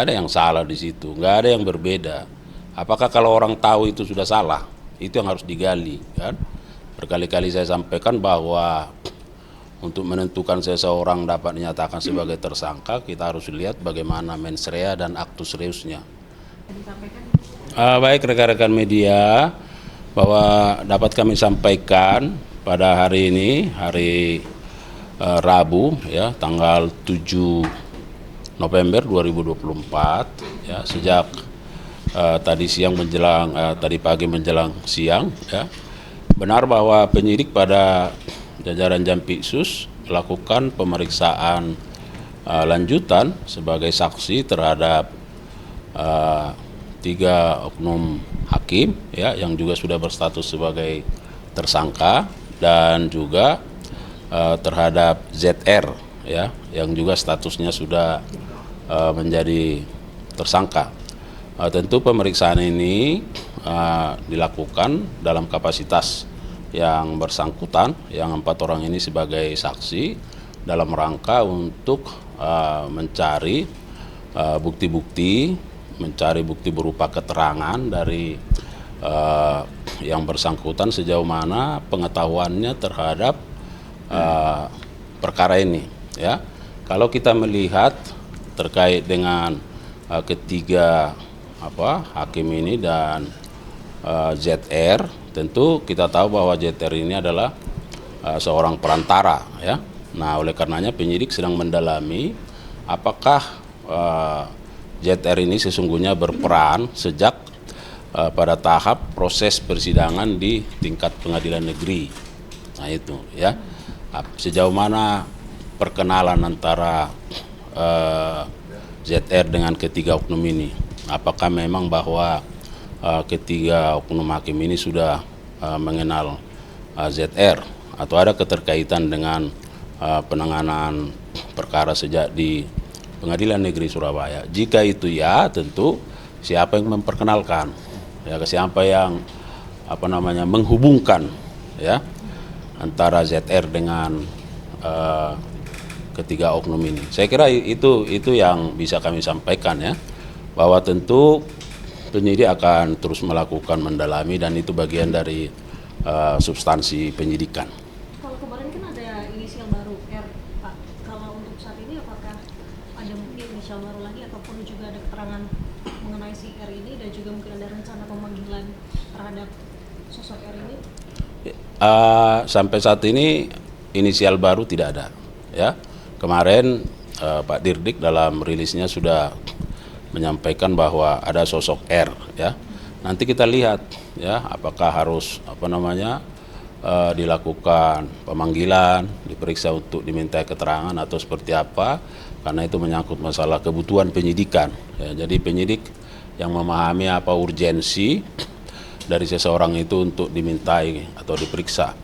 Ada yang salah di situ, nggak ada yang berbeda. Apakah kalau orang tahu itu sudah salah? Itu yang harus digali, kan? Berkali-kali saya sampaikan bahwa untuk menentukan seseorang dapat dinyatakan sebagai tersangka, kita harus lihat bagaimana mens rea dan actus reusnya. Baik rekan-rekan media, bahwa dapat kami sampaikan pada hari ini, hari Rabu, ya, tanggal 7 November 2024, ya, sejak tadi pagi menjelang siang, ya, benar bahwa penyidik pada jajaran Jampitsus melakukan pemeriksaan lanjutan sebagai saksi terhadap 3 oknum hakim, ya, yang juga sudah berstatus sebagai tersangka, dan juga terhadap ZR, ya, yang juga statusnya sudah menjadi tersangka. Tentu pemeriksaan ini dilakukan dalam kapasitas yang bersangkutan, yang 4 orang ini sebagai saksi, dalam rangka untuk mencari bukti-bukti, mencari bukti berupa keterangan dari yang bersangkutan sejauh mana pengetahuannya terhadap perkara ini, ya. Kalau kita melihat terkait dengan ketiga hakim ini dan ZR, tentu kita tahu bahwa ZR ini adalah seorang perantara, ya. Nah, oleh karenanya penyidik sedang mendalami apakah ZR ini sesungguhnya berperan sejak pada tahap proses persidangan di tingkat pengadilan negeri. Nah, itu, ya. Sejauh mana perkenalan antara ZR dengan ketiga oknum ini? Apakah memang bahwa ketiga oknum hakim ini sudah mengenal ZR, atau ada keterkaitan dengan penanganan perkara sejak di Pengadilan Negeri Surabaya? Jika itu ya, tentu siapa yang memperkenalkan, ya, siapa yang menghubungkan, ya, antara ZR dengan ketiga oknum ini. Saya kira itu yang bisa kami sampaikan, ya, bahwa tentu penyidik akan terus melakukan mendalami dan itu bagian dari substansi penyidikan. Kalau kemarin kan ada inisial baru R, Pak. Kalau untuk saat ini apakah ada mungkin inisial baru lagi ataupun juga ada keterangan mengenai si R ini dan juga mungkin ada rencana pemanggilan terhadap sosok R ini? Sampai saat ini inisial baru tidak ada, ya. Kemarin Pak Dirdik dalam rilisnya sudah menyampaikan bahwa ada sosok R, ya. Nanti kita lihat, ya, apakah harus dilakukan pemanggilan, diperiksa untuk diminta keterangan atau seperti apa, karena itu menyangkut masalah kebutuhan penyidikan, ya. Jadi penyidik yang memahami apa urgensi dari seseorang itu untuk dimintai atau diperiksa,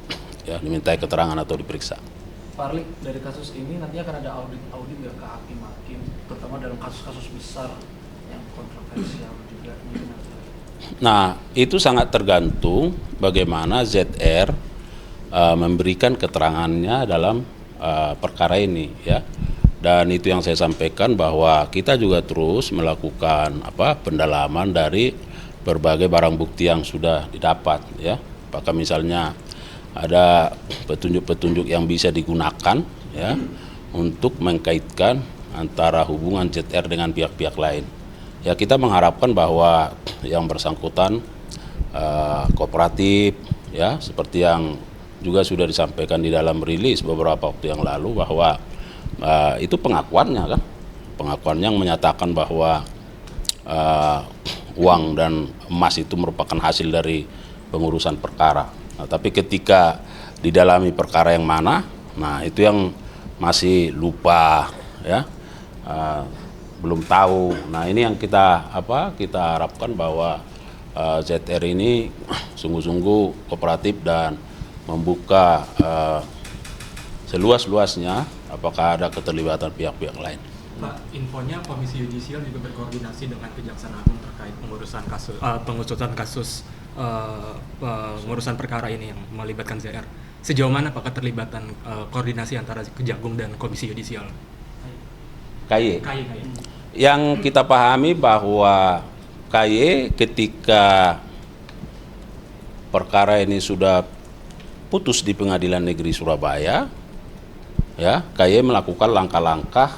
ya, dimintai keterangan atau diperiksa. Pak Arli, dari kasus ini nanti akan ada audit ya ke hakim-hakim, terutama dalam kasus-kasus besar yang kontroversial juga. Nah, itu sangat tergantung bagaimana ZR memberikan keterangannya dalam perkara ini, ya. Dan itu yang saya sampaikan bahwa kita juga terus melakukan pendalaman dari berbagai barang bukti yang sudah didapat, ya. Apakah misalnya ada petunjuk-petunjuk yang bisa digunakan, ya, untuk mengkaitkan antara hubungan ZR dengan pihak-pihak lain. Ya, kita mengharapkan bahwa yang bersangkutan kooperatif, ya, seperti yang juga sudah disampaikan di dalam rilis beberapa waktu yang lalu bahwa itu pengakuannya, kan, pengakuan yang menyatakan bahwa uang dan emas itu merupakan hasil dari pengurusan perkara. Nah, tapi ketika didalami perkara yang mana, nah itu yang masih lupa, ya, belum tahu. Nah, ini yang kita harapkan bahwa ZR ini sungguh-sungguh kooperatif dan membuka seluas-luasnya apakah ada keterlibatan pihak-pihak lain. Pak, infonya Komisi Yudisial juga berkoordinasi dengan Kejaksaan Agung terkait pengusutan kasus pengurusan perkara ini yang melibatkan ZR. Sejauh mana Pak keterlibatan koordinasi antara Kejagung dan Komisi Yudisial? KY. Yang kita pahami bahwa KY ketika perkara ini sudah putus di Pengadilan Negeri Surabaya, ya, KY melakukan langkah-langkah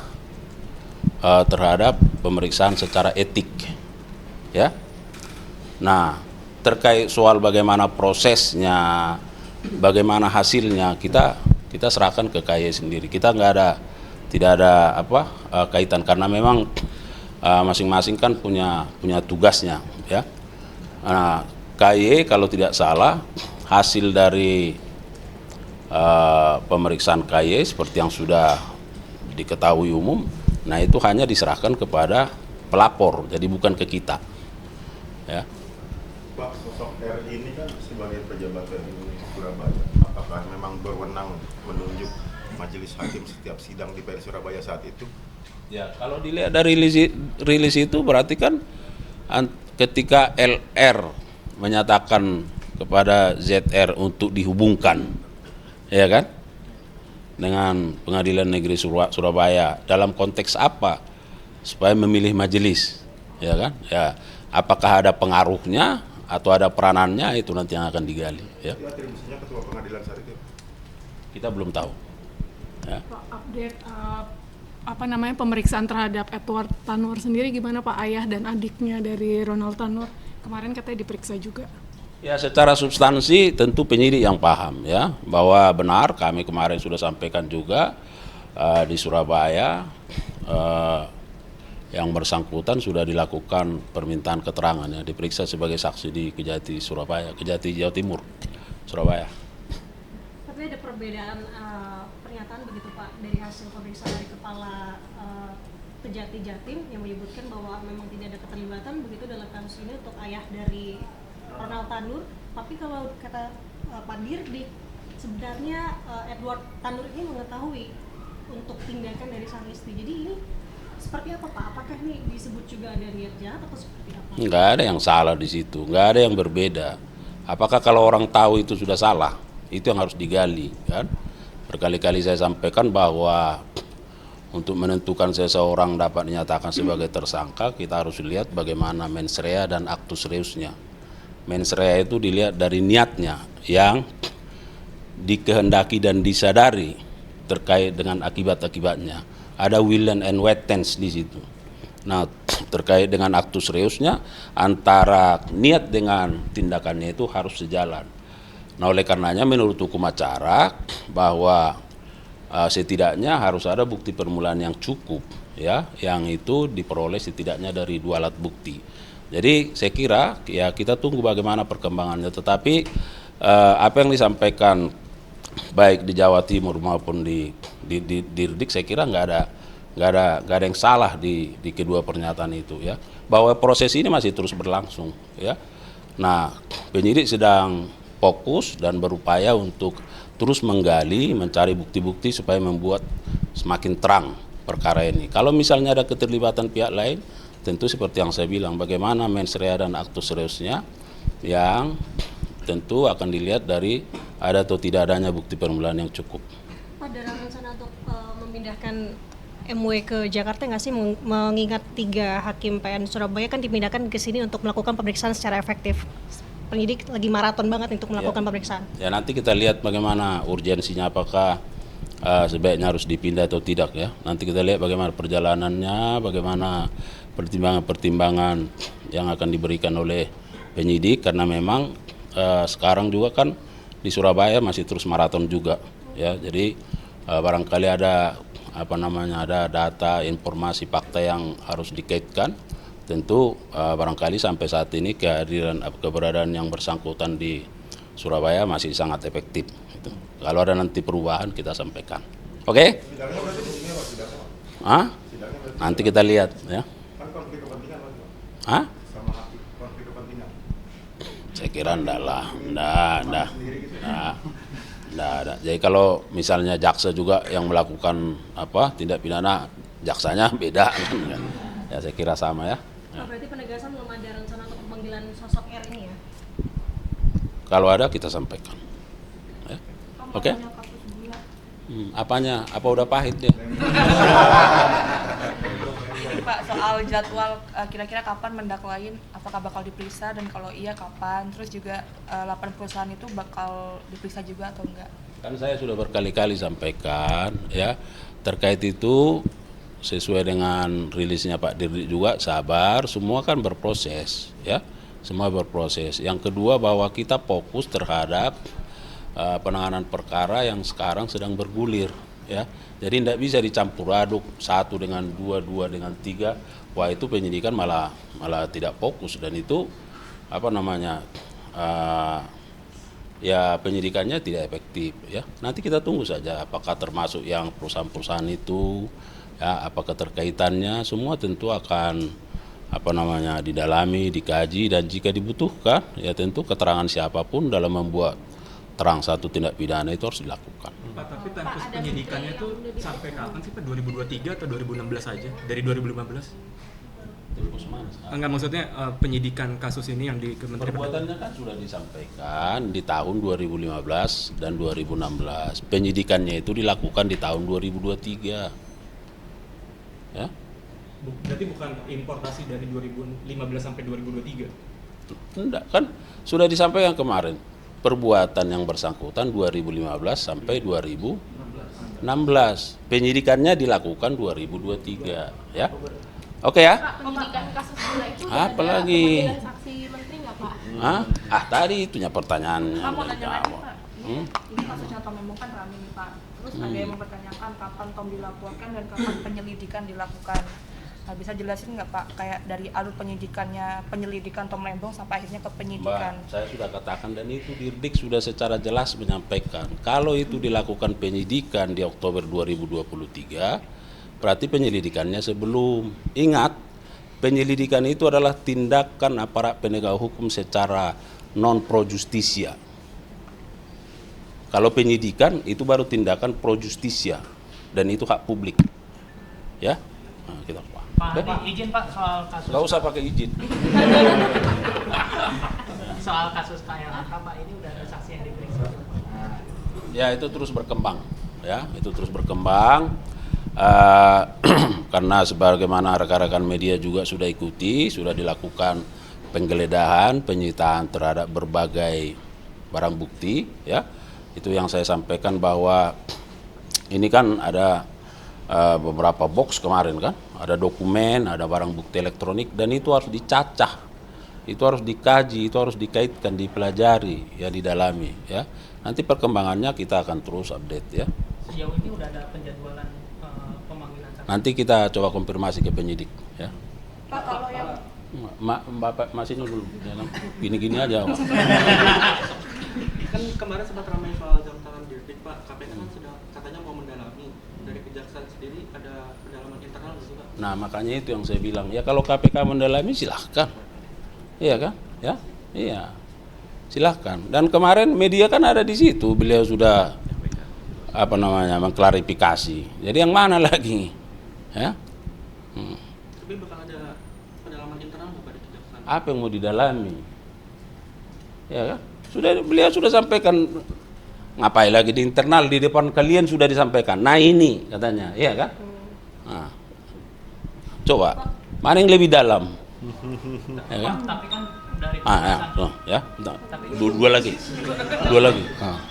terhadap pemeriksaan secara etik, ya. Nah, terkait soal bagaimana prosesnya, bagaimana hasilnya, kita serahkan ke KY sendiri. Kita tidak ada kaitan, karena memang masing-masing kan punya tugasnya, ya. Nah, KY kalau tidak salah hasil dari pemeriksaan KY seperti yang sudah diketahui umum, nah itu hanya diserahkan kepada pelapor, jadi bukan ke kita, ya. Pak, sosok R ini kan sebagai pejabat dari Surabaya, apakah memang berwenang menunjuk majelis hakim setiap sidang di PN Surabaya saat itu? Ya, kalau dilihat dari rilis itu berarti kan ketika LR menyatakan kepada ZR untuk dihubungkan, ya kan, dengan Pengadilan Negeri Surabaya, dalam konteks apa? Supaya memilih majelis, ya kan? Ya, apakah ada pengaruhnya atau ada peranannya, itu nanti yang akan digali, ya. Itu atribusinya ketua pengadilan saat itu? Kita belum tahu, ya. Pak, update pemeriksaan terhadap Edward Tanur sendiri gimana Pak? Ayah dan adiknya dari Ronald Tanur kemarin katanya diperiksa juga. Ya, secara substansi tentu penyidik yang paham, ya, bahwa benar kami kemarin sudah sampaikan juga di Surabaya yang bersangkutan sudah dilakukan permintaan keterangan, ya, diperiksa sebagai saksi di Kejati Jawa Timur, Surabaya. Tapi ada perbedaan pernyataan begitu Pak dari hasil pemeriksaan dari kepala Kejati Jatim yang menyebutkan bahwa memang tidak ada keterlibatan begitu dalam kasus ini untuk ayah dari Ronald Tanur. Tapi kalau kata Pak Dirdik, sebenarnya Edward Tanur ini mengetahui untuk tindakan dari sang istri. Jadi ini seperti apa Pak? Apakah ini disebut juga ada niat jahat atau seperti apa? Nggak ada yang salah di situ, nggak ada yang berbeda. Apakah kalau orang tahu itu sudah salah? Itu yang harus digali, kan? Berkali-kali saya sampaikan bahwa untuk menentukan seseorang dapat dinyatakan sebagai tersangka, kita harus lihat bagaimana mens rea dan actus reusnya. Mens rea itu dilihat dari niatnya yang dikehendaki dan disadari terkait dengan akibat-akibatnya. Ada will and wet tense di situ. Nah, terkait dengan actus reusnya, antara niat dengan tindakannya itu harus sejalan. Nah, oleh karenanya menurut hukum acara bahwa setidaknya harus ada bukti permulaan yang cukup, ya, yang itu diperoleh setidaknya dari 2 alat bukti. Jadi saya kira ya kita tunggu bagaimana perkembangannya. Tetapi apa yang disampaikan baik di Jawa Timur maupun di Dirdik, saya kira nggak ada yang salah di kedua pernyataan itu, ya, bahwa proses ini masih terus berlangsung, ya. Nah, penyidik sedang fokus dan berupaya untuk terus menggali, mencari bukti-bukti supaya membuat semakin terang perkara ini. Kalau misalnya ada keterlibatan pihak lain, tentu seperti yang saya bilang, bagaimana mens rea dan actus reusnya yang tentu akan dilihat dari ada atau tidak adanya bukti permulaan yang cukup. Pak, ada rencana untuk memindahkan MW ke Jakarta nggak sih, mengingat 3 hakim PN Surabaya kan dipindahkan ke sini untuk melakukan pemeriksaan secara efektif. Penyidik lagi maraton banget untuk melakukan pemeriksaan. Ya, nanti kita lihat bagaimana urgensinya, apakah sebaiknya harus dipindah atau tidak, ya. Nanti kita lihat bagaimana perjalanannya, bagaimana pertimbangan-pertimbangan yang akan diberikan oleh penyidik, karena memang sekarang juga kan di Surabaya masih terus maraton juga, ya. Jadi barangkali ada ada data, informasi, fakta yang harus dikaitkan. Tentu barangkali sampai saat ini keberadaan yang bersangkutan di Surabaya masih sangat efektif, gitu. Kalau ada nanti perubahan kita sampaikan. Oke? Nanti kita lihat, ya. Saya kira enggak lah, enggak ada. Jadi kalau misalnya jaksa juga yang melakukan tindak pidana, jaksanya beda, kan? Ya saya kira sama, ya. Berarti penegasan belum ada rencana untuk pemanggilan sosok R ini, ya? Kalau ada kita sampaikan, ya. Oke? Apanya? Apa udah pahit dia? Pak soal jadwal kira-kira kapan mendak lain apakah bakal diperiksa dan kalau iya kapan, terus juga 8 perusahaan itu bakal diperiksa juga atau enggak? Kan saya sudah berkali-kali sampaikan ya, terkait itu sesuai dengan rilisnya Pak Dirdik juga, sabar, semua kan berproses ya, semua berproses. Yang kedua bahwa kita fokus terhadap penanganan perkara yang sekarang sedang bergulir ya. Jadi tidak bisa dicampur aduk satu dengan dua, dua dengan tiga. Wah itu penyidikan malah tidak fokus dan itu ya penyidikannya tidak efektif ya. Nanti kita tunggu saja apakah termasuk yang perusahaan-perusahaan itu ya, apa keterkaitannya, semua tentu akan didalami, dikaji dan jika dibutuhkan ya tentu keterangan siapapun dalam membuat terang satu tindak pidana itu harus dilakukan. Pak, tapi tempus penyidikannya itu sampai kapan sih Pak? 2023 atau 2016 saja? Dari 2015? Tempus mana? Enggak, maksudnya penyidikan kasus ini yang di Kementerian Perbuatannya kan sudah disampaikan di tahun 2015 dan 2016. Penyidikannya itu dilakukan di tahun 2023. Ya? Berarti bukan importasi dari 2015 sampai 2023? Enggak, kan sudah disampaikan kemarin. Perbuatan yang bersangkutan 2015 sampai 2016. Penyidikannya dilakukan 2023, ya. Oke ya? Pak, penyidikan kasus gula itu Apa ada lagi? pemanggilan saksi menteri nggak Pak? Tadi itunya pertanyaannya. Pak mau udah tanya lagi dijawab. Pak, ini kasusnya Tom Memo kan rame nih Pak, terus ada yang mempertanyakan kapan Tom dilaporkan dan kapan penyelidikan dilakukan. Nah, bisa jelasin nggak Pak, kayak dari alur penyidikannya, penyelidikan Tom Lembong sampai akhirnya ke penyidikan? Mbak, saya sudah katakan dan itu Dirdik sudah secara jelas menyampaikan. Kalau itu dilakukan penyidikan di Oktober 2023, berarti penyelidikannya sebelum. Ingat, penyelidikan itu adalah tindakan aparat penegak hukum secara non pro justisia. Kalau penyidikan itu baru tindakan pro justisia dan itu hak publik. Ya, nah, kita Pak, izin Pak soal kasus. Nggak usah pakai izin. Soal kasus KLHK Pak, ini udah ada saksi yang diperiksa. Ya itu terus berkembang, ya itu terus berkembang karena sebagaimana rekan-rekan media juga sudah ikuti, sudah dilakukan penggeledahan, penyitaan terhadap berbagai barang bukti, ya itu yang saya sampaikan bahwa ini kan ada beberapa box kemarin kan, ada dokumen, ada barang bukti elektronik dan itu harus dicacah, itu harus dikaji, itu harus dikaitkan, dipelajari, ya didalami, ya. Nanti perkembangannya kita akan terus update ya. Sejauh ini udah ada penjadwalan pemanggilan saksi. Nanti kita coba konfirmasi ke penyidik, ya. Pak kalau yang Bapak masih dulu, gini-gini aja. Pak. Kan kemarin sempat ramai soal jam tangan Dirdik Pak, KPK kan sudah katanya mau mendalami. Dari kejaksaan sendiri ada pendalaman internal nggak sih Pak? Nah makanya itu yang saya bilang, ya kalau KPK mendalami silahkan, iya kan, ya, iya, silahkan. Dan kemarin media kan ada di situ, beliau sudah mengklarifikasi. Jadi yang mana lagi, ya? Tapi bakal ada pendalaman internal nggak Pak di kejaksaan? Apa yang mau didalami, ya kan? Beliau sudah sampaikan. Ngapain lagi di internal, di depan kalian sudah disampaikan. Nah ini katanya, iya kan? Nah, coba, mana yang lebih dalam? Ya kan? Tapi kan dari ya, dua lagi.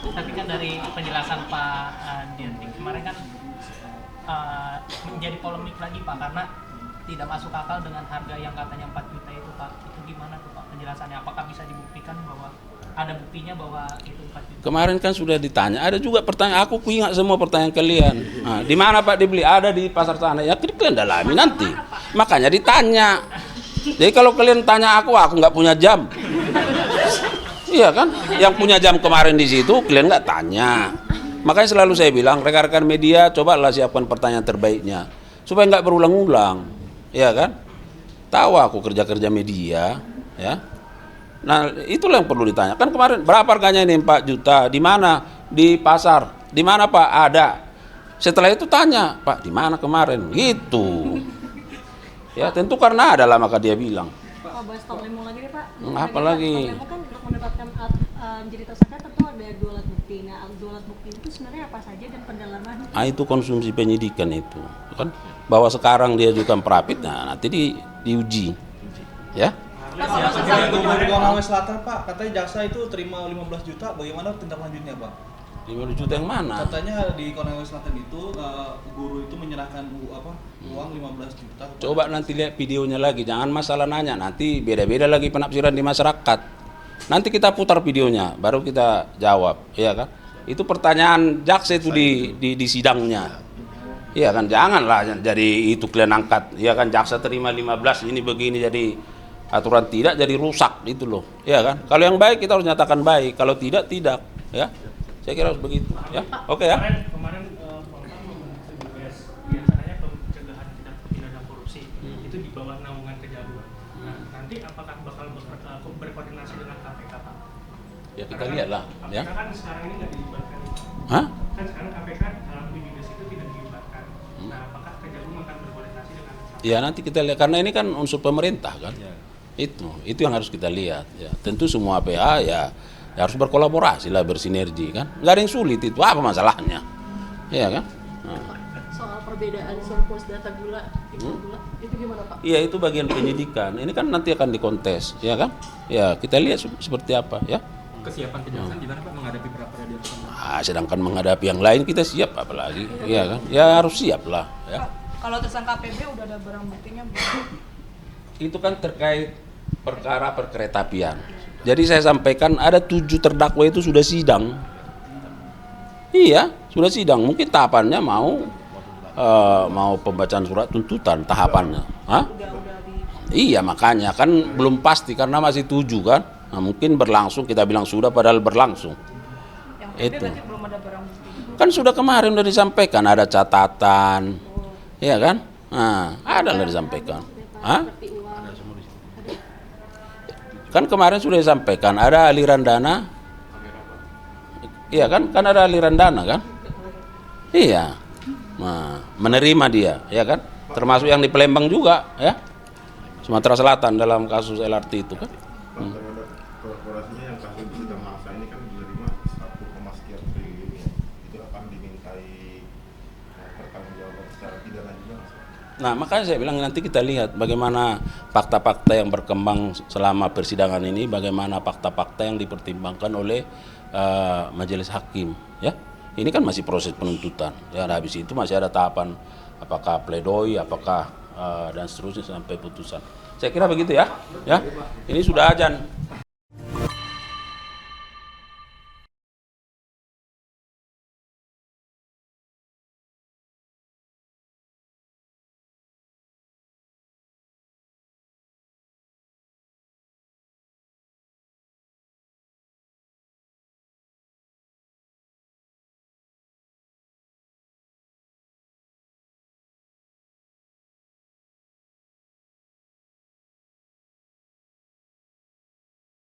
Tapi kan dari penjelasan Pak Dirdik kemarin kan menjadi polemik lagi Pak karena tidak masuk akal dengan harga yang katanya 4 juta itu Pak. Itu gimana tuh Pak penjelasannya? Apakah bisa dibuktikan bahwa ada buktinya bahwa itu 4 juta? Kemarin kan sudah ditanya, ada juga pertanyaan, aku ingat semua pertanyaan kalian. Nah, di mana Pak dibeli? Ada di pasar sana. Ya kalian dalami nanti. Makanya ditanya. Jadi kalau kalian tanya aku nggak punya jam. Iya kan? Yang punya jam kemarin di situ kalian nggak tanya. Makanya selalu saya bilang, rekan-rekan media cobalah siapkan pertanyaan terbaiknya supaya nggak berulang-ulang. Iya kan? Tahu aku kerja-kerja media, ya. Nah, itulah yang perlu ditanya. Kan kemarin berapa harganya ini 4 juta? Di mana? Di pasar. Di mana Pak? Ada. Setelah itu tanya, Pak, di mana kemarin? Gitu. Ya, tentu karena ada lah maka dia bilang. Pak, bahas Tom Lembong lagi deh Pak. Apa lagi? Tom Lembong kan untuk mendapatkan menjadi tersangka tentu ada 2 alat bukti. Nah, 2 alat bukti itu sebenarnya apa saja dan pendalaman? Itu konsumsi penyidikan itu, kan? bahwa sekarang dia ajukan prapit, nah nanti diuji, ya. Gubernur Konawe Selatan Pak, katanya jaksa itu terima 15 juta, bagaimana tindak lanjutnya Pak? 50 juta yang mana? Katanya di Konawe Selatan itu guru itu menyerahkan uang 15 juta. Coba nanti lihat videonya lagi, jangan masalah nanya, nanti beda-beda lagi penafsiran di masyarakat. Nanti kita putar videonya, baru kita jawab, ya kan? Itu pertanyaan jaksa itu di sidangnya. Iya kan, janganlah jadi itu kalian angkat, ya kan, jaksa terima 15 ini begini jadi aturan tidak jadi rusak itu loh, ya kan. Kalau yang baik kita harus nyatakan baik, kalau tidak, ya. Saya kira harus begitu, ya. Oke ya. Kemarin Polkam membentuk BPS, biasanya pencegahan tindak pidana korupsi itu di bawah naungan Kejaksaan. Nah, nanti apakah bakal berkoordinasi dengan KPK Pak? Ya kita lihatlah, ya. KPK kan sekarang ini nggak dilibatkan. Hah? Kan sekarang KPK dalam BPS itu tidak dilibatkan. Nah, apakah Kejaksaan akan berkoordinasi dengan Ya nanti kita lihat, karena ini kan unsur pemerintah kan. Itu yang harus kita lihat, ya. Tentu semua PH ya harus berkolaborasi lah, bersinergi kan. Nggak ada yang sulit itu, apa masalahnya? Iya kan? Nah. Soal perbedaan surplus data gula, gula itu gimana Pak? Iya, itu bagian penyidikan. Ini kan nanti akan dikontes, ya kan? Ya kita lihat seperti apa, ya. Kesiapan kejaksaan gimana Pak menghadapi pra-peradilan? Sedangkan menghadapi yang lain kita siap apalagi, ya kan? Ya harus siap lah, ya. Kalau tersangka PB udah ada barang buktinya belum? Itu kan terkait perkara perkeretaapian. Jadi saya sampaikan ada 7 terdakwa itu sudah sidang. Iya, sudah sidang. Mungkin tahapannya mau pembacaan surat tuntutan tahapannya. Hah? Iya, makanya kan belum pasti karena masih 7 kan. Nah, mungkin berlangsung, kita bilang sudah padahal berlangsung. Yang PB Itu. berarti belum ada barang bukti. Kan sudah kemarin udah disampaikan ada catatan. Iya kan? Nah, ada udah disampaikan. Hah? Kan kemarin sudah disampaikan ada aliran dana. Iya kan? Kan ada aliran dana kan? Iya. Nah, menerima dia, ya kan? Termasuk yang di Palembang juga, ya. Sumatera Selatan dalam kasus LRT itu kan. Terhadap korporasinya yang kasus Sidang Mangsa ini kan menerima 1, sekian triliun ya. Itu akan dimintai pertanggungjawaban secara pidana juga nggak sih? Nah, makanya saya bilang nanti kita lihat bagaimana fakta-fakta yang berkembang selama persidangan ini, bagaimana fakta-fakta yang dipertimbangkan oleh majelis hakim, ya. Ini kan masih proses penuntutan, ya. Nah, habis itu masih ada tahapan apakah pledoi, apakah dan seterusnya sampai putusan. Saya kira begitu ya. Ya. Ini sudah azan.